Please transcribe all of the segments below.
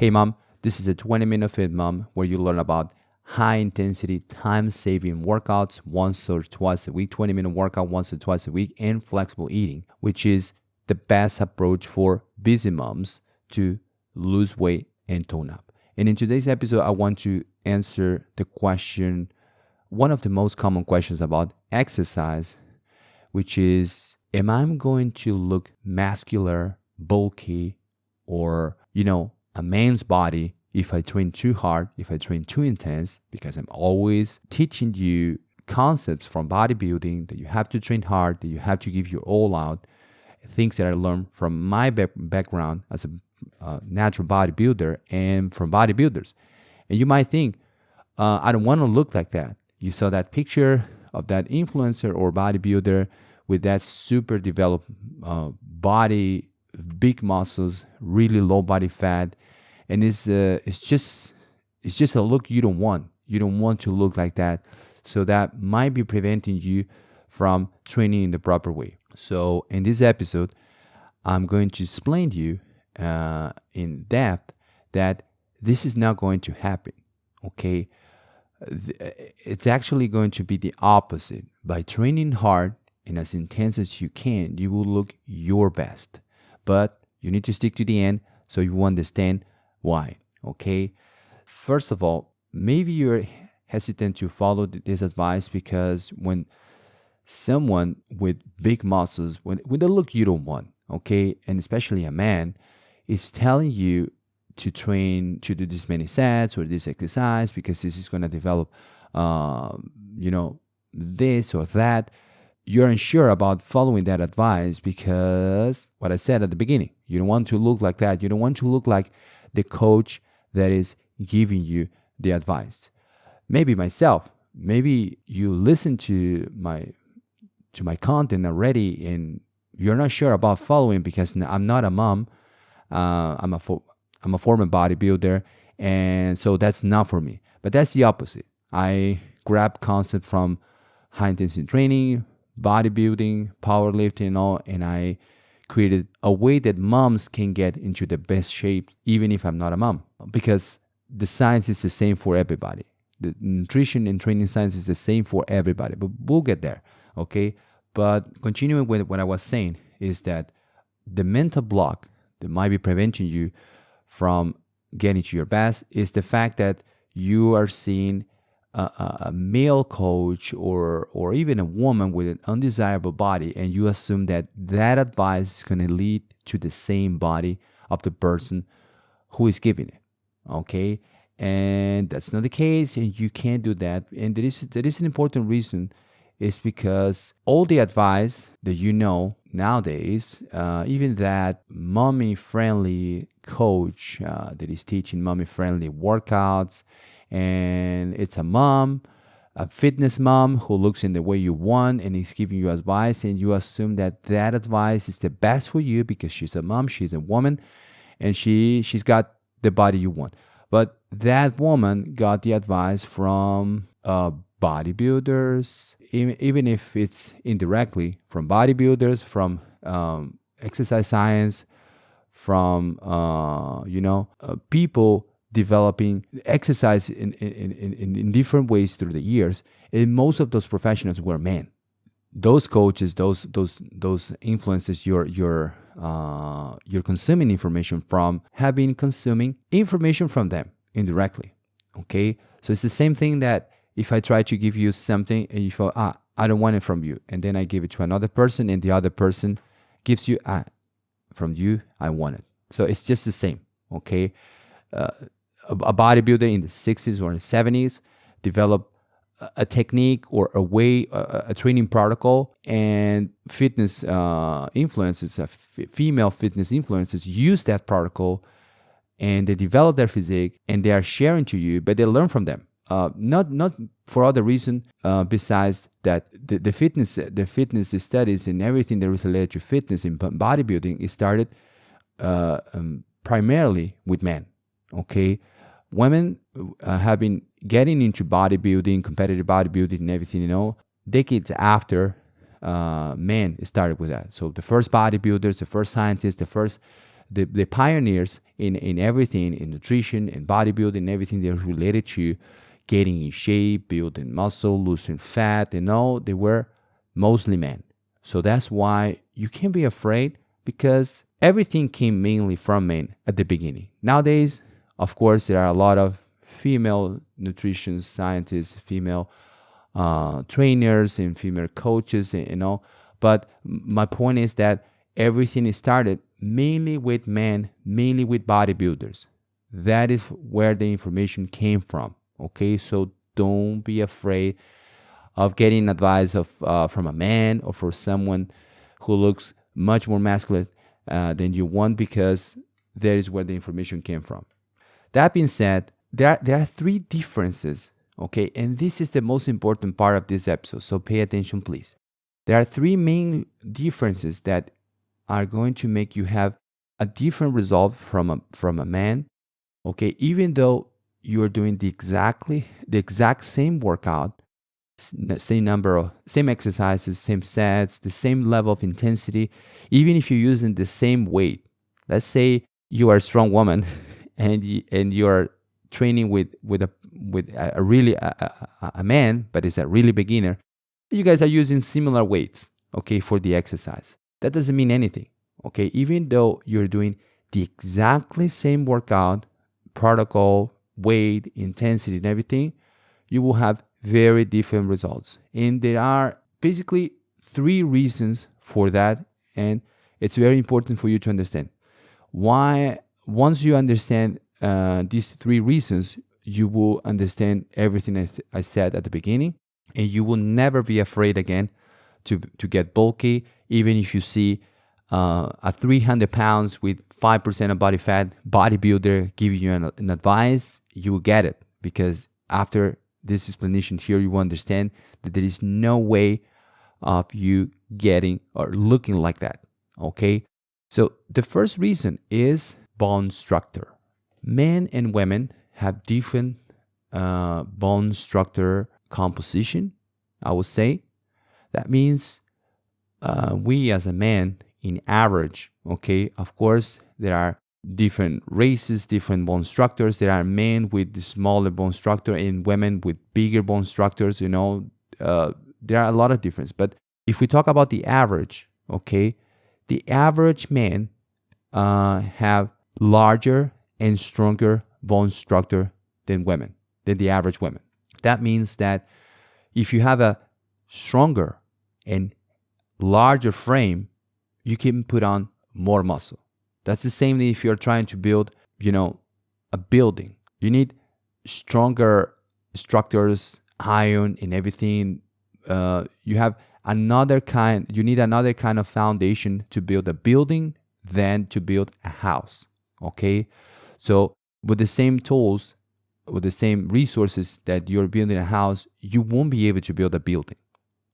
Hey mom, this is a 20-minute fit mom where you learn about high intensity, time saving workouts once or twice a week, 20-minute workout once or twice a week, and flexible eating, which is the best approach for busy moms to lose weight and tone up. And in today's episode, I want to answer the question, one of the most common questions about exercise, which is, am I going to look muscular, bulky, or, a man's body if I train too hard, if I train too intense? Because I'm always teaching you concepts from bodybuilding that you have to train hard, that you have to give your all out, things that I learned from my background as a natural bodybuilder and from bodybuilders. And you might think, I don't want to look like that. You saw that picture of that influencer or bodybuilder with that super developed body, big muscles, really low body fat, and it's just a look you don't want. You don't want to look like that, so that might be preventing you from training in the proper way. So in this episode, I'm going to explain to you in depth that this is not going to happen. Okay, it's actually going to be the opposite. By training hard and as intense as you can, you will look your best. But you need to stick to the end so you understand why. Okay, first of all, maybe you're hesitant to follow this advice because when someone with big muscles, with the look you don't want, okay, and especially a man, is telling you to train, to do this many sets or this exercise because this is going to develop, this or that, you're unsure about following that advice because what I said at the beginning, you don't want to look like that. You don't want to look like the coach that is giving you the advice. Maybe myself, maybe you listen to my content already and you're not sure about following because I'm not a mom. I'm a former bodybuilder, and so that's not for me. But that's the opposite. I grab concept from high intensity training, bodybuilding, powerlifting, and all, and I created a way that moms can get into the best shape, even if I'm not a mom, because the science is the same for everybody. The nutrition and training science is the same for everybody, but we'll get there, okay? But continuing with what I was saying is that the mental block that might be preventing you from getting to your best is the fact that you are seeing a male coach or even a woman with an undesirable body, and you assume that advice is going to lead to the same body of the person who is giving it, okay? And that's not the case, and you can't do that. And there is an important reason. Is because all the advice that you know nowadays, even that mommy-friendly coach that is teaching mommy-friendly workouts, and it's a mom, a fitness mom who looks in the way you want and is giving you advice, and you assume that advice is the best for you because she's a mom, she's a woman, and she's got the body you want. But that woman got the advice from bodybuilders, even if it's indirectly from bodybuilders, from exercise science, from people developing exercise in different ways through the years. And most of those professionals were men. Those coaches, those influencers, you're consuming information from, have been consuming information from them indirectly. Okay, so it's the same thing that if I try to give you something and you feel, I don't want it from you, and then I give it to another person and the other person gives you, from you, I want it. So it's just the same, okay? A bodybuilder in the 60s or in the 70s developed a technique or a way, a training protocol, and fitness influencers, female fitness influencers use that protocol and they develop their physique and they are sharing to you, but they learn from them. Not for other reason besides that the fitness studies and everything that is related to fitness in bodybuilding is started primarily with men. Okay, women have been getting into bodybuilding, competitive bodybuilding, and everything, decades after men started with that. So the first bodybuilders, the first scientists, the first the pioneers in everything, in nutrition, in bodybuilding, everything that's related to getting in shape, building muscle, losing fat, they were mostly men. So that's why you can't be afraid, because everything came mainly from men at the beginning. Nowadays, of course, there are a lot of female nutrition scientists, female trainers, and female coaches, But my point is that everything started mainly with men, mainly with bodybuilders. That is where the information came from. Okay, so don't be afraid of getting advice from a man or for someone who looks much more masculine than you want, because that is where the information came from. That being said, there are three differences, okay? And this is the most important part of this episode, so pay attention, please. There are three main differences that are going to make you have a different result from a man, okay? Even though you are doing the exact same workout, same exercises, same sets, the same level of intensity, even if you're using the same weight. Let's say you are a strong woman and you are training with a man, but it's a really beginner. You guys are using similar weights, okay, for the exercise. That doesn't mean anything, okay? Even though you're doing the exactly same workout, protocol, weight, intensity, and everything, you will have very different results. And there are basically three reasons for that, and it's very important for you to understand. Why? Once you understand these three reasons, you will understand everything I said at the beginning, and you will never be afraid again to get bulky. Even if you see a 300 pounds with 5% of body fat bodybuilder giving you an advice, you will get it, because after this explanation here, you will understand that there is no way of you getting or looking like that, okay? So the first reason is bone structure. Men and women have different bone structure composition, I would say. That means we as a man, in average, okay, of course, there are different races, different bone structures. There are men with the smaller bone structure and women with bigger bone structures, there are a lot of difference. But if we talk about the average, okay, the average men have larger and stronger bone structure than the average women. That means that if you have a stronger and larger frame, you can put on more muscle. That's the same thing if you're trying to build, a building. You need stronger structures, iron and everything. You need another kind of foundation to build a building than to build a house, okay? So with the same tools, with the same resources that you're building a house, you won't be able to build a building,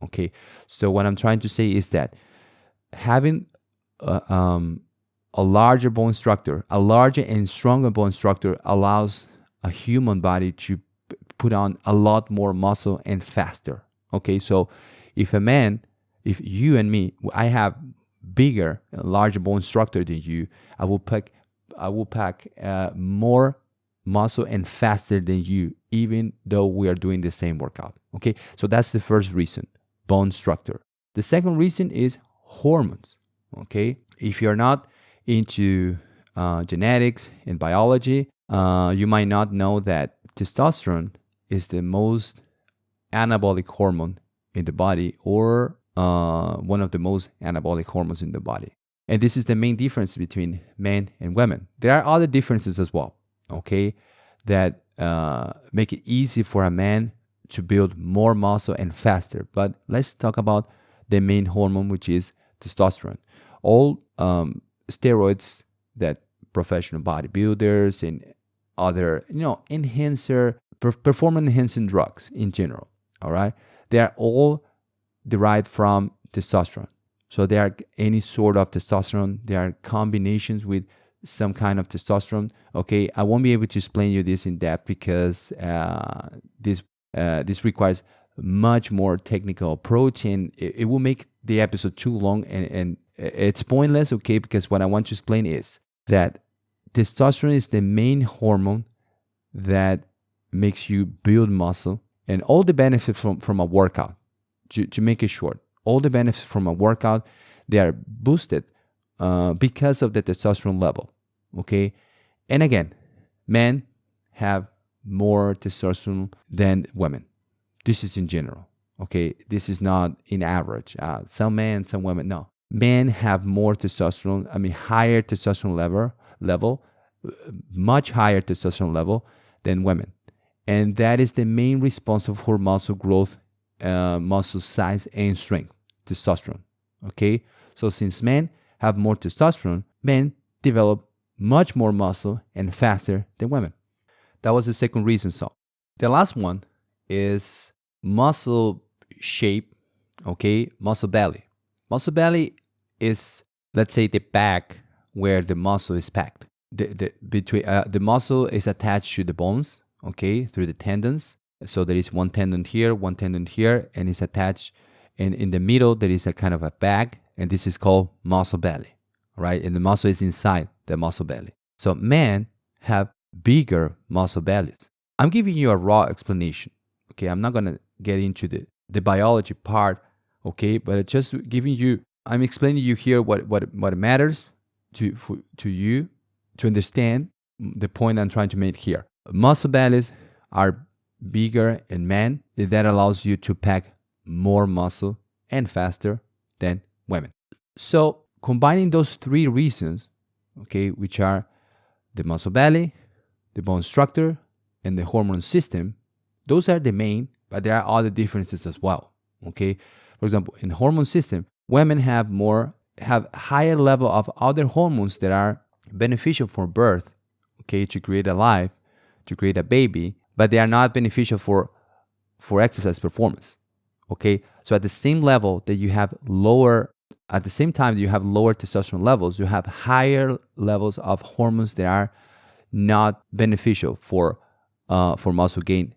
okay? So what I'm trying to say is that having a larger bone structure, a larger and stronger bone structure allows a human body to put on a lot more muscle and faster. Okay, so if you and me, I have bigger, larger bone structure than you, I will pack more muscle and faster than you, even though we are doing the same workout. Okay, so that's the first reason, bone structure. The second reason is hormones. Okay, if you're not into genetics and biology, you might not know that testosterone is the most anabolic hormone in the body, or one of the most anabolic hormones in the body. And this is the main difference between men and women. There are other differences as well, okay, that make it easy for a man to build more muscle and faster. But let's talk about the main hormone, which is testosterone. All steroids that professional bodybuilders and other, performance enhancing drugs in general, all right, they are all derived from testosterone. So there are any sort of testosterone. There are combinations with some kind of testosterone. Okay, I won't be able to explain you this in depth because this requires much more technical approach, and it will make the episode too long, and it's pointless. Okay, because what I want to explain is that testosterone is the main hormone that makes you build muscle, and all the benefits from a workout, to make it short, all the benefits from a workout, they are boosted because of the testosterone level, okay? And again, men have more testosterone than women. This is in general, okay? This is not in average. Some men, some women, no. Men have more testosterone, higher testosterone level, much higher testosterone level than women. And that is the main responsible for muscle growth, muscle size, and strength, testosterone, okay? So since men have more testosterone, men develop much more muscle and faster than women. That was the second reason. So the last one is muscle shape, okay? Muscle belly. Muscle belly is, let's say, the bag where the muscle is packed. The muscle is attached to the bones, okay, through the tendons. So there is one tendon here, and it's attached. And in the middle, there is a kind of a bag, and this is called muscle belly, right? And the muscle is inside the muscle belly. So men have bigger muscle bellies. I'm giving you a raw explanation, okay? I'm not going to get into the biology part, okay? But it's just I'm explaining to you here what matters to you to understand the point I'm trying to make here. Muscle bellies are bigger in men. That allows you to pack more muscle and faster than women. So combining those three reasons, okay, which are the muscle belly, the bone structure, and the hormone system, those are the main, but there are other differences as well, okay? For example, in hormone system, women have higher level of other hormones that are beneficial for birth, okay, to create a life, to create a baby, but they are not beneficial for exercise performance, okay? So at the same level that you have lower, at the same time that you have lower testosterone levels, you have higher levels of hormones that are not beneficial for muscle gain,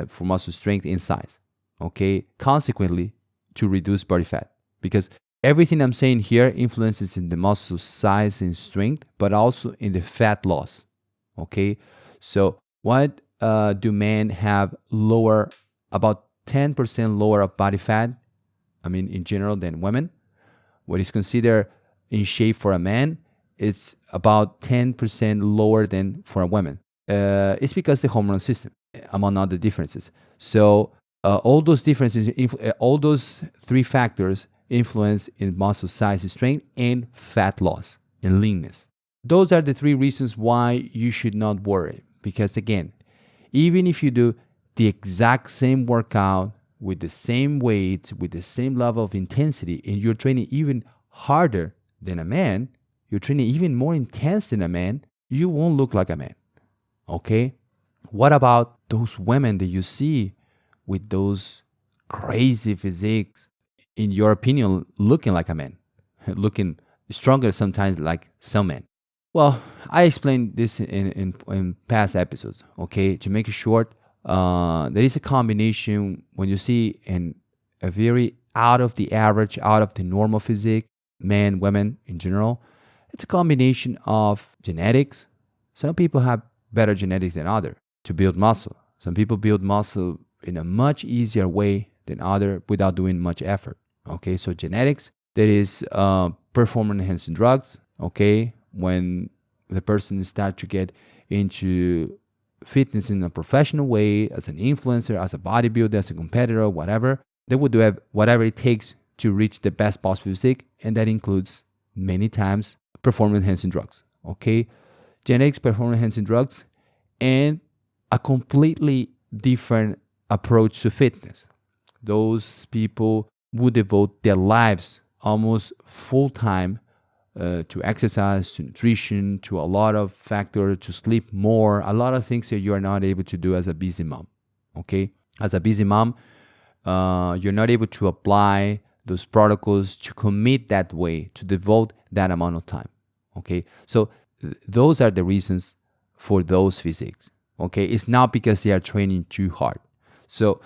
for muscle strength and size, okay? Consequently, to reduce body fat, because everything I'm saying here influences in the muscle size and strength, but also in the fat loss, okay? So what do men have lower, about 10% lower of body fat, in general, than women? What is considered in shape for a man, it's about 10% lower than for a woman. It's because the hormone system, among other differences. So all those differences, all those three factors influence in muscle size, strength, and fat loss and leanness. Those are the three reasons why you should not worry. Because again, even if you do the exact same workout with the same weight, with the same level of intensity, and you're training even harder than a man, you're training even more intense than a man, you won't look like a man, okay? What about those women that you see with those crazy physiques, in your opinion, looking like a man, looking stronger sometimes like some men? Well, I explained this in past episodes, okay? To make it short, there is a combination when you see a very out of the average, out of the normal physique, men, women in general. It's a combination of genetics. Some people have better genetics than others to build muscle. Some people build muscle in a much easier way than others without doing much effort, okay? So genetics, there is performance-enhancing drugs, okay? When the person starts to get into fitness in a professional way, as an influencer, as a bodybuilder, as a competitor, whatever, they would do whatever it takes to reach the best possible physique, and that includes many times performance-enhancing drugs, okay? Genetics, performance-enhancing drugs, and a completely different approach to fitness. Those people would devote their lives almost full-time to exercise, to nutrition, to a lot of factors, to sleep more, a lot of things that you are not able to do as a busy mom, okay? As a busy mom, you're not able to apply those protocols, to commit that way, to devote that amount of time, okay? So those are the reasons for those physiques, okay? It's not because they are training too hard. So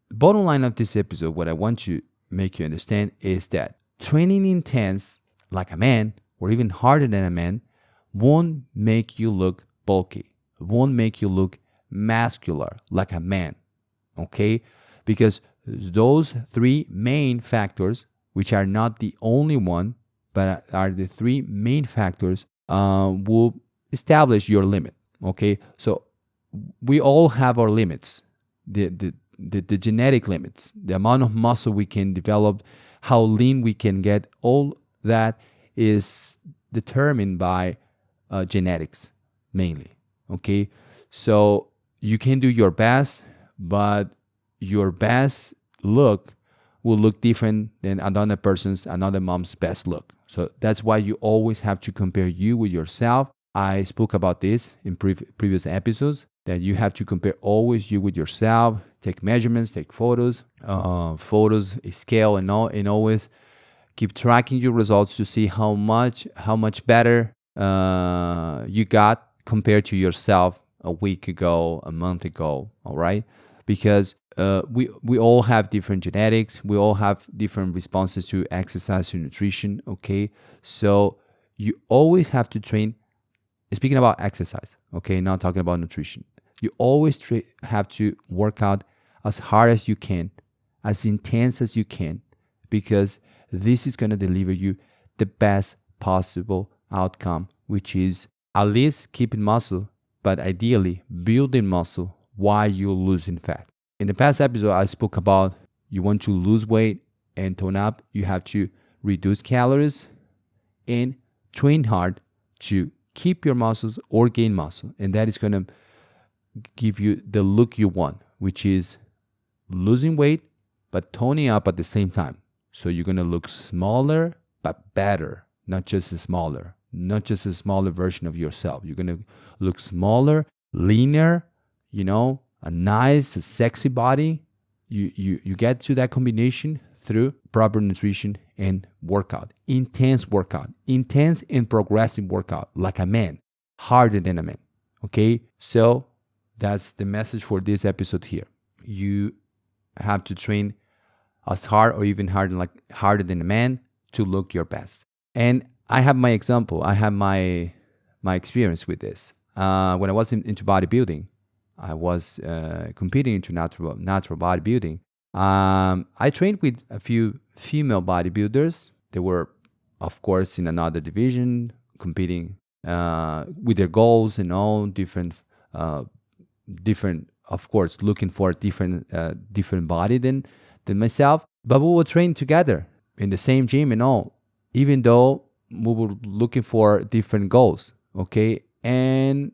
bottom line of this episode, what I want to make you understand is that training intense like a man, or even harder than a man, won't make you look bulky, won't make you look muscular like a man, okay? Because those three main factors, which are not the only one, but are the three main factors, will establish your limit, okay? So we all have our limits, the genetic limits, the amount of muscle we can develop, how lean we can get, all that is determined by genetics mainly, okay? So you can do your best, but your best look will look different than another mom's best look. So that's why you always have to compare you with yourself. I spoke about this in previous episodes, that you have to compare always you with yourself, take measurements, take photos, scale, and always keep tracking your results to see how much better you got compared to yourself a week ago, a month ago. All right, because we all have different genetics, we all have different responses to exercise and nutrition. Okay, so you always have to train. Speaking about exercise, okay, not talking about nutrition. You always have to work out as hard as you can, as intense as you can, because this is going to deliver you the best possible outcome, which is at least keeping muscle, but ideally building muscle while you're losing fat. In the past episode, I spoke about you want to lose weight and tone up, you have to reduce calories and train hard to keep your muscles or gain muscle. And that is going to give you the look you want, which is losing weight, but toning up at the same time. So you're going to look smaller, but better, not just a smaller version of yourself. You're going to look smaller, leaner, a nice, sexy body. You get to that combination through proper nutrition and workout. Intense and progressive workout, like a man, harder than a man. Okay, so that's the message for this episode here. You have to train as hard or even harder than a man to look your best. And I have my example. I have my experience with this. When I was into bodybuilding, I was competing into natural bodybuilding. I trained with a few female bodybuilders. They were, of course, in another division, competing with their goals and all different, of course, looking for a different body than myself. But we would train together in the same gym and all, even though we were looking for different goals. Okay, and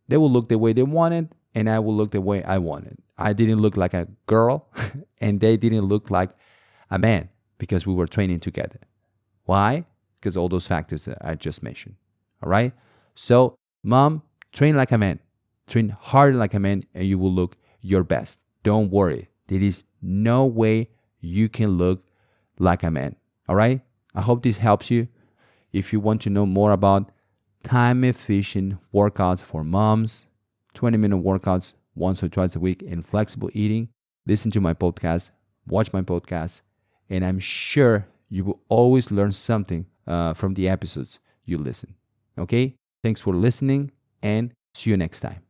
they would look the way they wanted, and I would look the way I wanted. I didn't look like a girl, and they didn't look like a man, because we were training together. Why? Because all those factors that I just mentioned. All right? So, mom, train like a man. Train hard like a man, and you will look your best. Don't worry. There is no way you can look like a man. All right? I hope this helps you. If you want to know more about time-efficient workouts for moms, 20-minute workouts once or twice a week, and flexible eating, listen to my podcast, watch my podcast, and I'm sure you will always learn something from the episodes you listen. Okay? Thanks for listening, and see you next time.